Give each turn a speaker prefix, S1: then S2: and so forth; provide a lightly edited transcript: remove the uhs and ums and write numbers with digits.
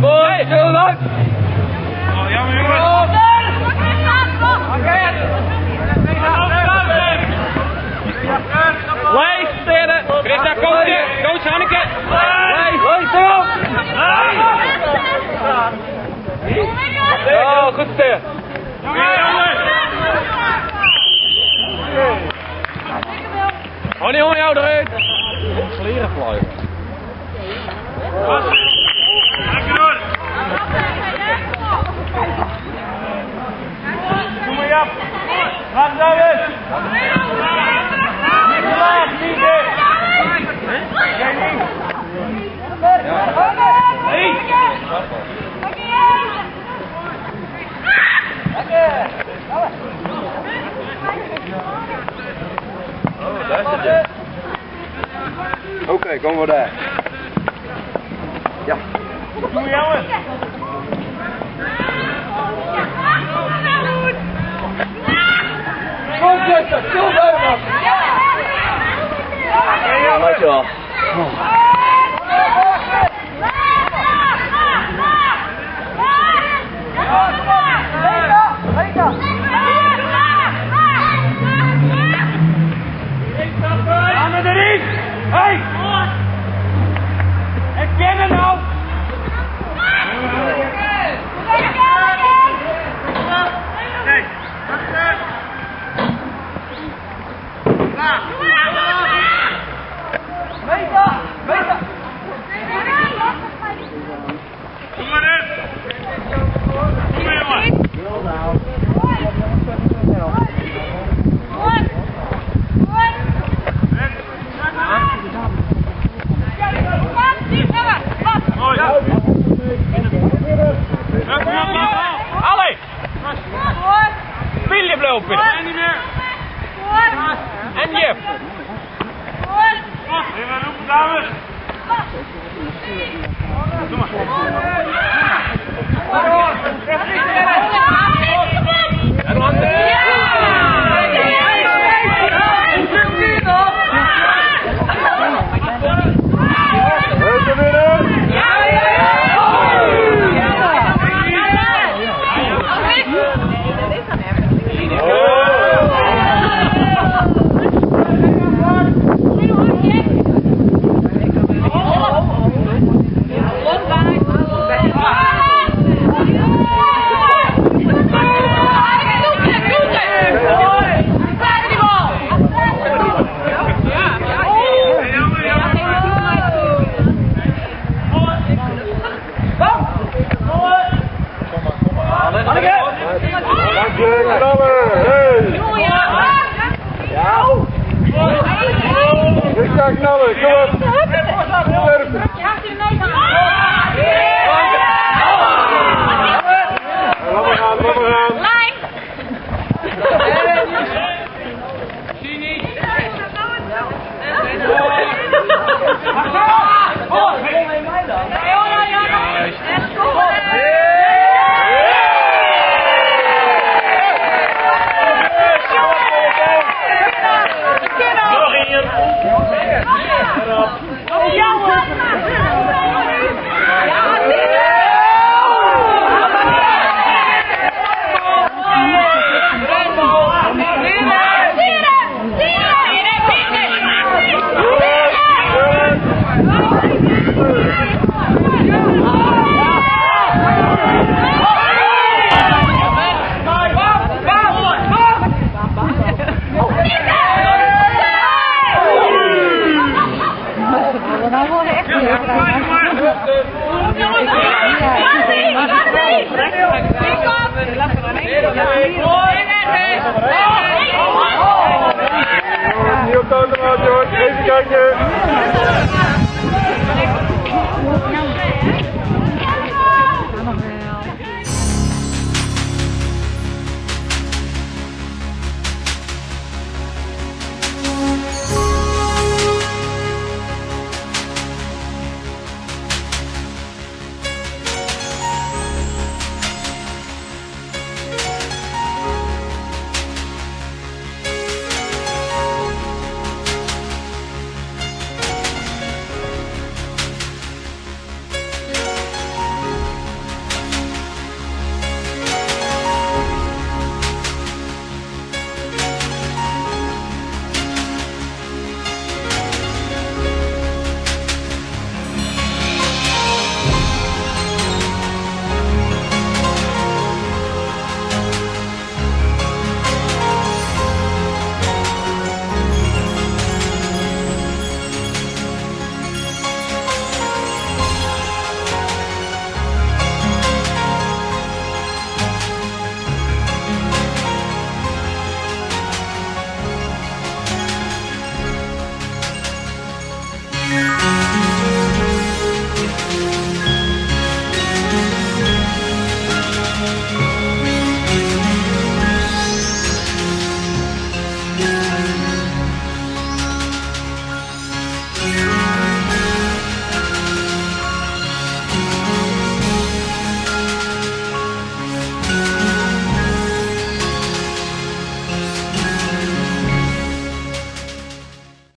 S1: Mooi, heel lang!
S2: Oh, jammer jongens!
S1: Lees, steden! Britta, coach Hanneke! Lees, op! Oh, goed ster! Honey, jou eruit! Sleren fluiten.
S2: Lekker door! Kom maar Jap! Laat het nou eens! Laat niet eens! Geen ding!
S3: Oh, daar zit je. Oké, komen we daar. Ja.
S2: Doe jongens!
S1: Kom Jutta, stil blijven!
S3: Ja, dankjewel.
S2: Samen erin! Hey! Herkennen nou! Nee, achter! Klaar! Kom maar in! Kom maar jongen! Mooi!
S1: Allee! William lopen!
S2: Niet meer!
S1: En Jeff!
S2: Even roepen dames! Doe maar!
S3: Knallen, kom op! Laat maar gaan!
S4: Lijn!
S1: Zie niet!
S3: Even kijken.